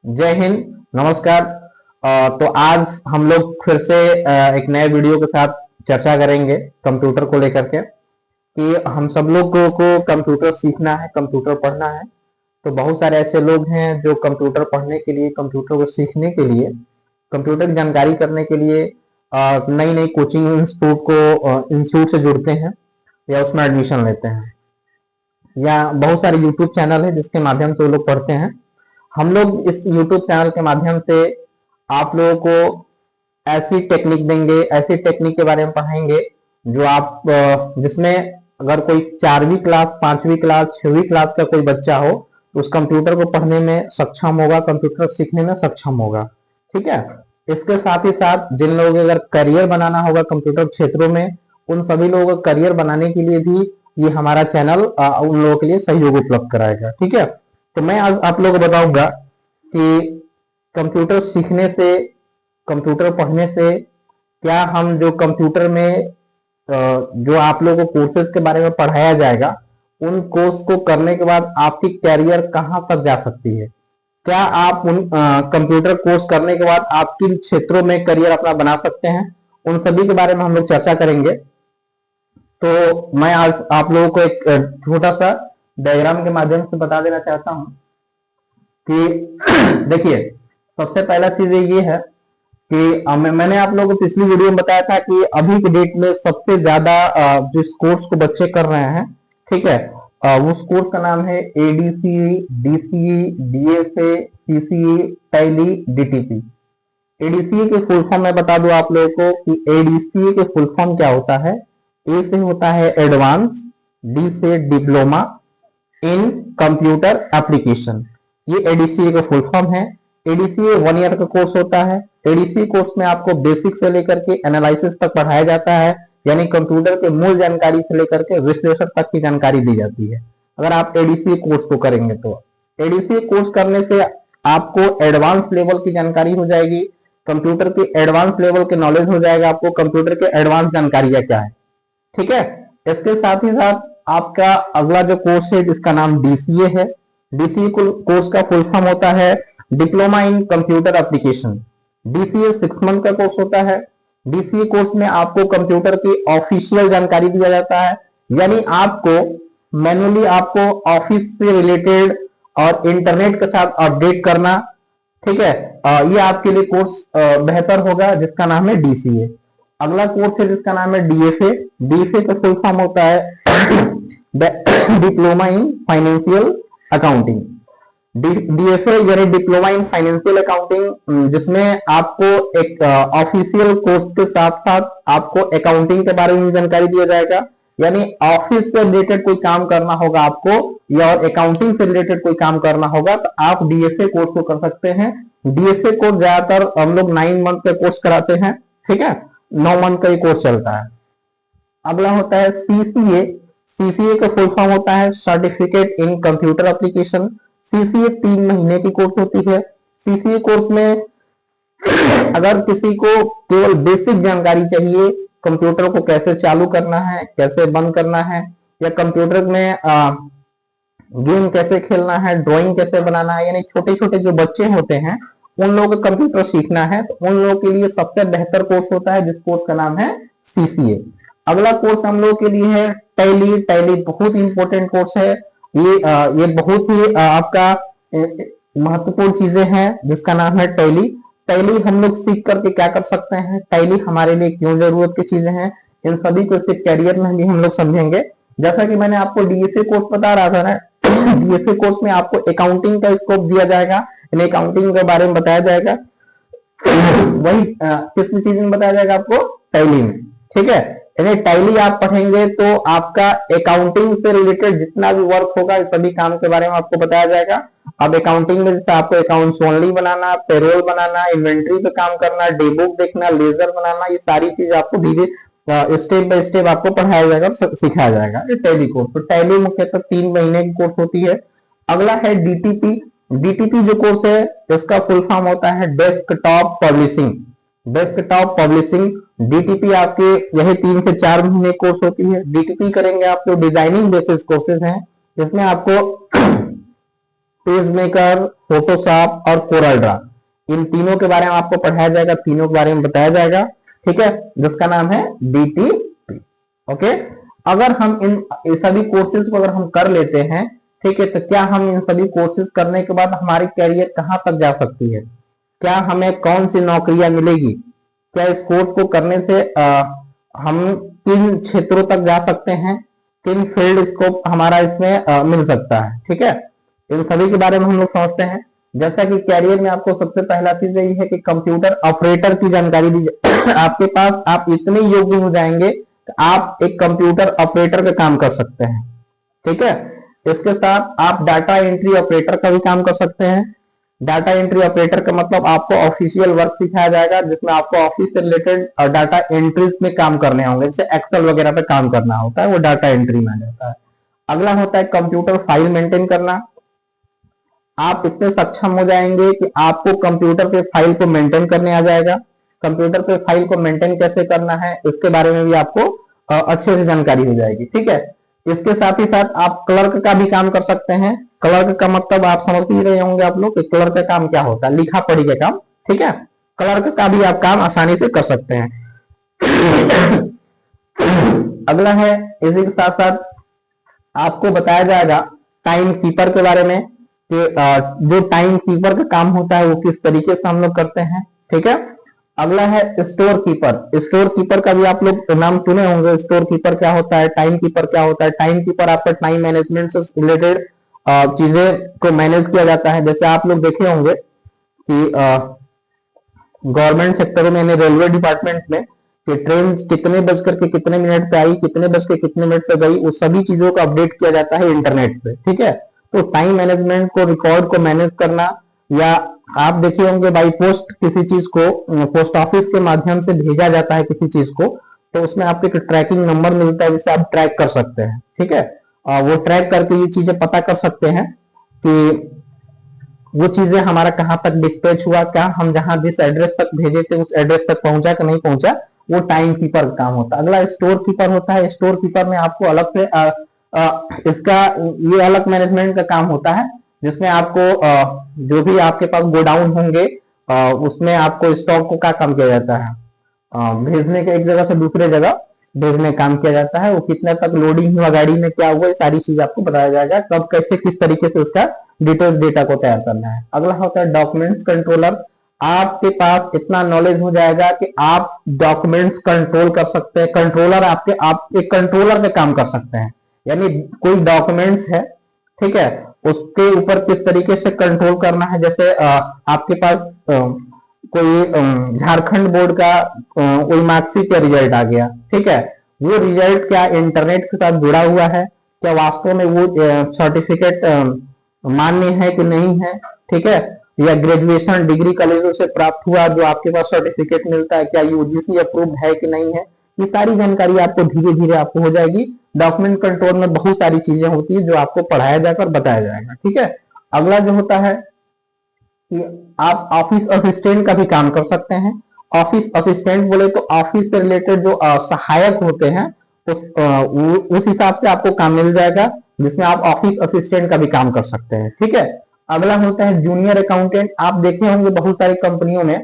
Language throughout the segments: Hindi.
जय हिंद। नमस्कार। तो आज हम लोग फिर से एक नए वीडियो के साथ चर्चा करेंगे कंप्यूटर को लेकर के कि हम सब लोगों को कंप्यूटर सीखना है, कंप्यूटर पढ़ना है। तो बहुत सारे ऐसे लोग हैं जो कंप्यूटर पढ़ने के लिए, कंप्यूटर को सीखने के लिए, कंप्यूटर की जानकारी करने के लिए नई नई कोचिंग इंस्टीट्यूट से जुड़ते हैं या उसमें एडमिशन लेते हैं, या बहुत सारे यूट्यूब चैनल है जिसके माध्यम से वो लोग पढ़ते हैं। हम लोग इस यूट्यूब चैनल के माध्यम से आप लोगों को ऐसी टेक्निक देंगे, ऐसी टेक्निक के बारे में पढ़ाएंगे जो आप जिसमें अगर कोई 4वीं क्लास, 5वीं क्लास, 6वीं क्लास का कोई बच्चा हो तो उस कंप्यूटर को पढ़ने में सक्षम होगा, कंप्यूटर सीखने में सक्षम होगा। ठीक है। इसके साथ ही साथ जिन लोगों को अगर करियर बनाना होगा कंप्यूटर क्षेत्रों में, उन सभी लोगों को करियर बनाने के लिए भी ये हमारा चैनल उन लोगों के लिए सहयोग उपलब्ध कराएगा। ठीक है। तो मैं आज आप लोगों को बताऊंगा कि कंप्यूटर सीखने से, कंप्यूटर पढ़ने से क्या हम जो कंप्यूटर में जो आप लोगों को कोर्सेज के बारे में पढ़ाया जाएगा, उन कोर्स को करने के बाद आपकी कैरियर कहां तक जा सकती है, क्या आप उन कंप्यूटर कोर्स करने के बाद आप किन क्षेत्रों में करियर अपना बना सकते हैं, उन सभी के बारे में हम लोग चर्चा करेंगे। तो मैं आज आप लोगों को एक छोटा सा डायग्राम के माध्यम से बता देना चाहता हूं कि देखिए, सबसे पहला चीज ये है कि मैंने आप लोगों को पिछली वीडियो में बताया था कि अभी के डेट में सबसे ज्यादा जिस कोर्स को बच्चे कर रहे हैं, ठीक है, उस कोर्स का नाम है ADC, DCE, DFA, CCE, tally, DTP. ADCA के फुल फॉर्म मैं बता दूं आप लोगों को कि एडीसीए के फुल फॉर्म क्या होता है। ए से होता है एडवांस, डी से डिप्लोमा इन कंप्यूटर एप्लीकेशन, ये एडीसीए का फुल फॉर्म है। एडीसीए 1 ईयर का कोर्स होता है। एडीसीए कोर्स में आपको बेसिक से लेकर के एनालिसिस तक पढ़ाया जाता है, यानी कंप्यूटर के मूल जानकारी से लेकर के विश्लेषण तक की जानकारी दी जाती है अगर आप एडीसीए कोर्स को करेंगे तो। एडीसीए कोर्स करने से आपको एडवांस लेवल की जानकारी हो जाएगी, कंप्यूटर के एडवांस लेवल के नॉलेज हो जाएगा, आपको कंप्यूटर के एडवांस जानकारी क्या है। ठीक है। इसके साथ ही साथ आपका अगला जो कोर्स है जिसका नाम डीसीए है। डीसीए कोर्स का फुल फॉर्म होता है diploma in computer application. DCA 6 month का कोर्स होता है। डीसीए कोर्स में आपको कंप्यूटर की ऑफिशियल जानकारी दिया जाता है, यानी आपको मैनुअली आपको ऑफिस से रिलेटेड और इंटरनेट के साथ अपडेट करना, ठीक है, ये आपके लिए कोर्स बेहतर होगा, जिसका नाम है डीसीए। अगला कोर्स है जिसका नाम है डीएफए। डीएफए का फुल फॉर्म होता है diploma in financial accounting. DFA यानी डिप्लोमा इन फाइनेंशियल अकाउंटिंग, जिसमें आपको एक ऑफिशियल कोर्स के साथ साथ आपको अकाउंटिंग के बारे में जानकारी दिया जाएगा, यानी ऑफिस से रिलेटेड कोई काम करना होगा आपको या और अकाउंटिंग से रिलेटेड कोई काम करना होगा तो आप डीएफए कोर्स को कर सकते हैं। डीएफए कोर्स ज्यादातर हम लोग 9 मंथ का कोर्स कराते हैं, ठीक है, 9 मंथ का ये कोर्स चलता है। अगला होता है सीसीए। सीसीए का फुल फॉर्म होता है certificate in computer application. CCA 3 महीने की कोर्स होती है। सीसीए कोर्स में अगर किसी को केवल बेसिक जानकारी चाहिए, कंप्यूटर को कैसे चालू करना है, कैसे बंद करना है, या कंप्यूटर में गेम कैसे खेलना है, ड्राइंग कैसे बनाना है, यानी छोटे छोटे जो बच्चे होते हैं उन लोगों को कंप्यूटर सीखना है, तो उन लोगों के लिए सबसे बेहतर कोर्स होता है जिस कोर्स का नाम है सीसीए। अगला कोर्स हम लोगों के लिए है टैली। टैली बहुत इंपॉर्टेंट कोर्स है। ये बहुत ही आपका महत्वपूर्ण चीजें हैं जिसका नाम है टैली। टैली हम लोग सीख करके क्या कर सकते हैं, टैली हमारे लिए क्यों जरूरत की चीजें हैं, इन सभी को इसके कैरियर में भी हम लोग समझेंगे। जैसा कि मैंने आपको डीएफए कोर्स बता रहा था ना, डीएफए कोर्स में आपको अकाउंटिंग का स्कोप दिया जाएगा, अकाउंटिंग के बारे में बताया जाएगा। वही किस चीज में बताया जाएगा आपको, टैली में। ठीक है, यानी टैली आप पढ़ेंगे तो आपका अकाउंटिंग से रिलेटेड जितना भी वर्क होगा इस सभी काम के बारे में आपको बताया जाएगा। अब अकाउंटिंग में जैसे आपको अकाउंट्स ओनली बनाना, पेरोल बनाना, इन्वेंट्री पे काम करना, डे बुक देखना, लेजर बनाना, ये सारी चीज आपको धीरे स्टेप बाय स्टेप आपको पढ़ाया जाएगा, सिखाया जाएगा। ये टैली कोर्स, तो टैली मुख्यतः 3 महीने की कोर्स होती है। अगला है डीटीपी। डीटीपी जो कोर्स है इसका फुल फॉर्म होता है desktop publishing. Desktop publishing DTP आपके यही 3 से 4 महीने कोर्स होती है। डीटीपी करेंगे आप तो डिजाइनिंग बेसिस कोर्सेज हैं जिसमें आपको पेज मेकर, फोटोशॉप और कोरल ड्रा, इन तीनों के बारे में आपको पढ़ाया जाएगा, तीनों के बारे में बताया जाएगा, ठीक है, जिसका नाम है DTP। ओके, अगर हम इन सभी कोर्सेज को अगर हम कर लेते हैं, ठीक है, तो क्या हम इन सभी कोर्सेज करने के बाद हमारी कैरियर कहां तक जा सकती है, क्या हमें कौन सी नौकरियां मिलेगी, क्या इस कोर्स को करने से हम किन क्षेत्रों तक जा सकते हैं, किन फील्ड स्कोप हमारा इसमें मिल सकता है, ठीक है, इन सभी के बारे में हम लोग समझते हैं। जैसा कि कैरियर में आपको सबसे पहला चीज यही है कि कंप्यूटर ऑपरेटर की जानकारी दी आपके पास आप इतने योग्य हो जाएंगे कि आप एक कंप्यूटर ऑपरेटर का काम कर सकते हैं, ठीक है। इसके साथ आप डाटा एंट्री ऑपरेटर का भी काम कर सकते हैं। डाटा एंट्री ऑपरेटर का मतलब आपको ऑफिशियल वर्क सिखाया जाएगा, जिसमें आपको ऑफिस से रिलेटेड डाटा एंट्रीज में काम करने होंगे, जैसे एक्सेल वगैरह पे काम करना होता है, वो डाटा एंट्री में आ जाता है। अगला होता है कंप्यूटर फाइल मेंटेन करना। आप इतने सक्षम हो जाएंगे कि आपको कंप्यूटर पे फाइल को मेंटेन करने आ जाएगा। कंप्यूटर पे फाइल को मेंटेन कैसे करना है इसके बारे में भी आपको अच्छे से जानकारी हो जाएगी, ठीक है। इसके साथ ही साथ आप क्लर्क का भी काम कर सकते हैं। क्लर्क का मतलब आप समझ ही रहे होंगे आप लोग कि क्लर्क का काम क्या होता है, लिखा पढ़ी का काम, ठीक है। क्लर्क का भी आप काम आसानी से कर सकते हैं। अगला है, इसी के साथ साथ आपको बताया जाएगा टाइम कीपर के बारे में कि जो टाइम कीपर का काम होता है वो किस तरीके से हम लोग करते हैं, ठीक है। अगला है स्टोर कीपर। स्टोर कीपर का भी आप लोग नाम सुने होंगे। स्टोर कीपर क्या होता है, टाइम कीपर क्या होता है। टाइम कीपर आपका टाइम मैनेजमेंट से रिलेटेड चीजें को मैनेज किया जाता है। जैसे आप लोग देखे होंगे कि गवर्नमेंट सेक्टर में यानी रेलवे डिपार्टमेंट में कि ट्रेन कितने बज करके कितने मिनट पे आई, कितने बज के कितने मिनट पे गई, वो सभी चीजों का अपडेट किया जाता है इंटरनेट पे, ठीक है। तो टाइम मैनेजमेंट को, रिकॉर्ड को मैनेज करना, या आप देखे होंगे बाई पोस्ट किसी चीज को पोस्ट ऑफिस के माध्यम से भेजा जाता है किसी चीज को, तो उसमें आपको एक ट्रैकिंग नंबर मिलता है जिसे आप ट्रैक कर सकते हैं, ठीक है। वो ट्रैक करके ये चीजें पता कर सकते हैं कि वो चीजें हमारा कहाँ तक डिस्पैच हुआ, क्या हम जहां जिस एड्रेस तक भेजे थे उस एड्रेस तक पहुंचा कि नहीं पहुंचा, वो टाइम कीपर का काम होता है। अगला स्टोर कीपर होता है। स्टोर कीपर में आपको अलग से इसका ये अलग मैनेजमेंट का काम होता है, जिसमें आपको जो भी आपके पास गोडाउन होंगे उसमें आपको स्टॉक को क्या काम किया जाता है, भेजने के एक जगह से दूसरे जगह भेजने काम किया जाता है। वो कितने तक लोडिंग हुआ, गाड़ी में क्या हुआ, ये सारी चीज आपको बताया जाएगा, कब कैसे किस तरीके से उसका डिटेल्स डेटा को तैयार करना है। अगला होता है डॉक्यूमेंट्स कंट्रोलर। आपके पास इतना नॉलेज हो जाएगा कि आप डॉक्यूमेंट्स कंट्रोल कर सकते हैं। कंट्रोलर आप एक कंट्रोलर का काम कर सकते हैं, यानी कोई डॉक्यूमेंट्स है, ठीक है, उसके ऊपर किस तरीके से कंट्रोल करना है। जैसे आपके पास कोई झारखंड बोर्ड का कोई मार्कशीट का रिजल्ट आ गया, ठीक है, वो रिजल्ट क्या इंटरनेट के साथ जुड़ा हुआ है, क्या वास्तव में वो सर्टिफिकेट मान्य है कि नहीं है, ठीक है, या ग्रेजुएशन डिग्री कॉलेजों से प्राप्त हुआ जो आपके पास सर्टिफिकेट मिलता है, क्या यूजीसी अप्रूव है कि नहीं है, ये सारी जानकारी आपको धीरे धीरे आपको हो जाएगी। डॉक्यूमेंट कंट्रोल में बहुत सारी चीजें होती है जो आपको पढ़ाया जाकर बताया जाएगा, ठीक है। अगला जो होता है कि आप ऑफिस असिस्टेंट का भी काम कर सकते हैं। ऑफिस असिस्टेंट बोले तो ऑफिस से रिलेटेड जो सहायक होते हैं उस हिसाब से आपको काम मिल जाएगा, जिसमें आप ऑफिस असिस्टेंट का भी काम कर सकते हैं, ठीक है। अगला होता है जूनियर अकाउंटेंट। आप देखे होंगे बहुत सारी कंपनियों में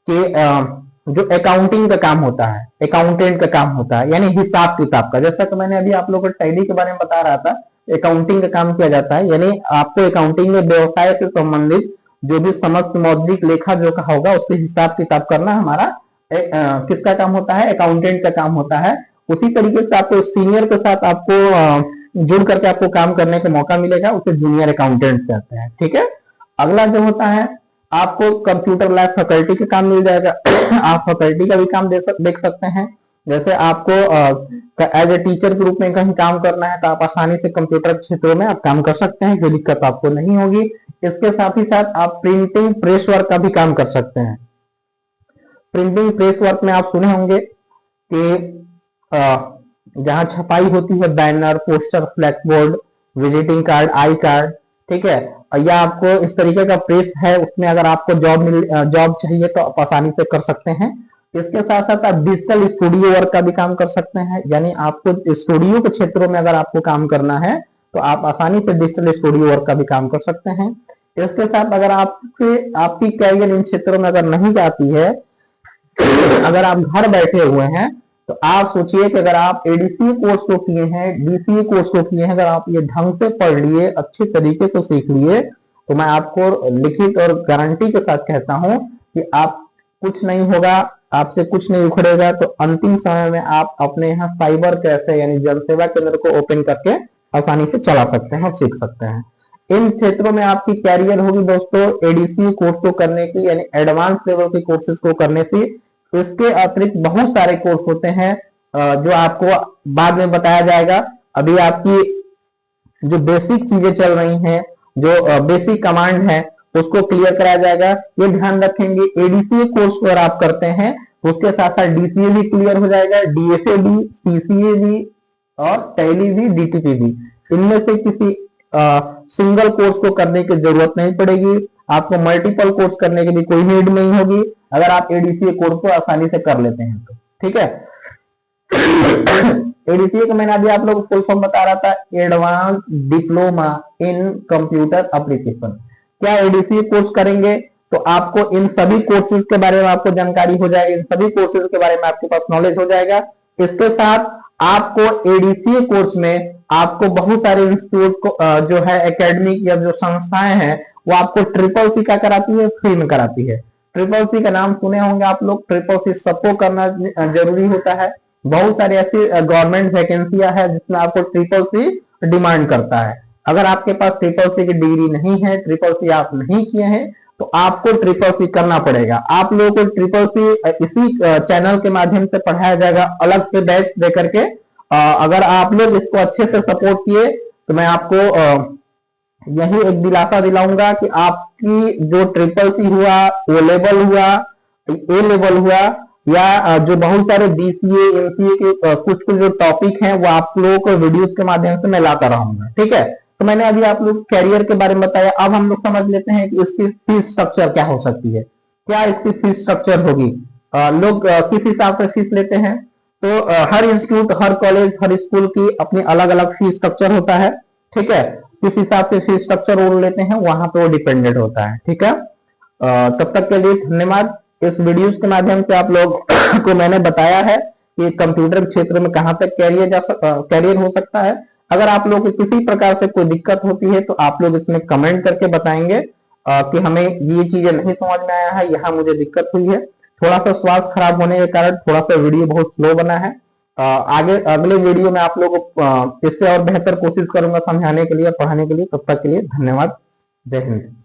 कि जो अकाउंटिंग का काम होता है, अकाउंटेंट का काम होता है, यानी हिसाब किताब का। जैसा कि मैंने अभी आप लोगों को टैली के बारे में बता रहा था, अकाउंटिंग का काम किया जाता है, यानी आपको अकाउंटिंग में व्यवसाय से संबंधित जो भी समस्त मौद्रिक लेखा जोखा होगा उसके हिसाब किताब करना हमारा किसका काम होता है, अकाउंटेंट का काम होता है। उसी तरीके से आपको सीनियर के साथ आपको जुड़ करके आपको काम करने का मौका मिलेगा, उसे जूनियर अकाउंटेंट कहते हैं, ठीक है। अगला जो होता है आपको कंप्यूटर लैब फैकल्टी का काम मिल जाएगा। आप फैकल्टी का भी काम देख सकते हैं। जैसे आपको एज ए टीचर के रूप में कहीं काम करना है तो आप आसानी से कंप्यूटर क्षेत्रों में आप काम कर सकते हैं, कोई दिक्कत आपको नहीं होगी। इसके साथ ही साथ आप प्रिंटिंग प्रेस वर्क का भी काम कर सकते हैं। प्रिंटिंग प्रेस वर्क में आप सुने होंगे कि जहां छपाई होती है banner, poster, flex board, visiting card, I card, ठीक है, या आपको इस तरीके का प्रेस है उसमें अगर आपको जॉब चाहिए तो आप आसानी से कर सकते हैं। इसके साथ साथ आप डिजिटल स्टूडियो वर्क का भी काम कर सकते हैं, यानी आपको स्टूडियो के क्षेत्रों में अगर आपको काम करना है तो आप आसानी से डिजिटल स्टूडियो वर्क का भी काम कर सकते हैं। इसके साथ अगर आपकी कैरियर इन क्षेत्रों में अगर नहीं जाती है, अगर आप घर बैठे हुए हैं, तो आप सोचिए कि अगर आप एडीसीए कोर्स को किए हैं, डीसीए कोर्स को किए हैं, अगर आप ये ढंग से पढ़ लिए, अच्छे तरीके से सीख लिए, तो मैं आपको लिखित और गारंटी के साथ कहता हूं कि आप कुछ नहीं होगा, आपसे कुछ नहीं उखड़ेगा। तो अंतिम समय में आप अपने यहाँ साइबर कैफे यानी जनसेवा केंद्र को ओपन करके आसानी से चला सकते हैं और सीख सकते हैं। इन क्षेत्रों में आपकी कैरियर होगी दोस्तों एडीसी कोर्स को करने की, यानी एडवांस लेवल के कोर्सेज को करने से। इसके अतिरिक्त बहुत सारे कोर्स होते हैं जो आपको बाद में बताया जाएगा। अभी आपकी जो बेसिक चीजें चल रही हैं, जो बेसिक कमांड है, उसको क्लियर कराया जाएगा। ये ध्यान रखेंगे एडीसीए कोर्स अगर आप करते हैं तो उसके साथ साथ डीसीए भी क्लियर हो जाएगा, डीएफए भी, सीसीए भी और टैली भी, डीटीपी भी। इनमें से किसी सिंगल कोर्स को करने की जरूरत नहीं पड़ेगी, आपको मल्टीपल कोर्स करने की भी कोई नीड नहीं होगी अगर आप एडीसीए कोर्स को आसानी से कर लेते हैं तो। ठीक है। एडीसीए का मैंने अभी आप लोग को फुल फॉर्म बता रहा था, advance diploma in computer application. क्या एडीसीए कोर्स करेंगे तो आपको इन सभी कोर्सेज के बारे में आपको जानकारी हो जाएगी, इन सभी कोर्सेज के बारे में आपके पास नॉलेज हो जाएगा। इसके साथ आपको एडीसीए कोर्स में आपको बहुत सारे इंस्टीट्यूट को जो है एकेडमिक या जो संस्थाएं हैं वो आपको ट्रिपल सी का कराती है, फ्री में कराती है। ट्रिपल सी का नाम सुने होंगे आप लोग, ट्रिपल सी सबको करना जरूरी होता है। बहुत सारी ऐसी गवर्नमेंट वैकेंसियां है जिसमें आपको ट्रिपल सी डिमांड करता है। अगर आपके पास ट्रिपल सी की डिग्री नहीं है, ट्रिपल सी आप नहीं किए हैं, तो आपको ट्रिपल सी करना पड़ेगा। आप लोगों को ट्रिपल सी इसी चैनल के माध्यम से पढ़ाया जाएगा, अलग से बैच दे करके। अगर आप लोग इसको अच्छे से सपोर्ट किए तो मैं आपको यही एक दिलासा दिलाऊंगा कि आपकी जो ट्रिपल सी हुआ, ओ लेवल हुआ, ए लेवल हुआ, या जो बहुत सारे बीसीए एमसीए के कुछ कुछ जो टॉपिक हैं वो आप लोगों को वीडियोस के माध्यम से मैं लाता रहूंगा। ठीक है। तो मैंने अभी आप लोग कैरियर के बारे में बताया। अब हम लोग समझ लेते हैं कि इसकी फीस स्ट्रक्चर क्या हो सकती है, क्या इसकी फीस स्ट्रक्चर होगी, लोग किस हिसाब से फीस लेते हैं। तो हर इंस्टीट्यूट, हर कॉलेज, हर स्कूल की अपनी अलग अलग फीस स्ट्रक्चर होता है। ठीक है। किस हिसाब से फीस स्ट्रक्चर वो लेते हैं वहां पे वो डिपेंडेंट होता है। ठीक है। तब तक के लिए धन्यवाद। इस वीडियोस के माध्यम से आप लोग को मैंने बताया है कि कंप्यूटर क्षेत्र में कहां तक कैरियर हो सकता है। अगर आप लोग को किसी प्रकार से कोई दिक्कत होती है तो आप लोग इसमें कमेंट करके बताएंगे कि हमें ये चीजें नहीं समझ में आया है, यहाँ मुझे दिक्कत हुई है। थोड़ा सा स्वास्थ्य खराब होने के कारण थोड़ा सा वीडियो बहुत स्लो बना है। आगे अगले वीडियो में आप लोग इससे और बेहतर कोशिश करूंगा समझाने के लिए, पढ़ाने के लिए। तब तक के लिए धन्यवाद। जय हिंद।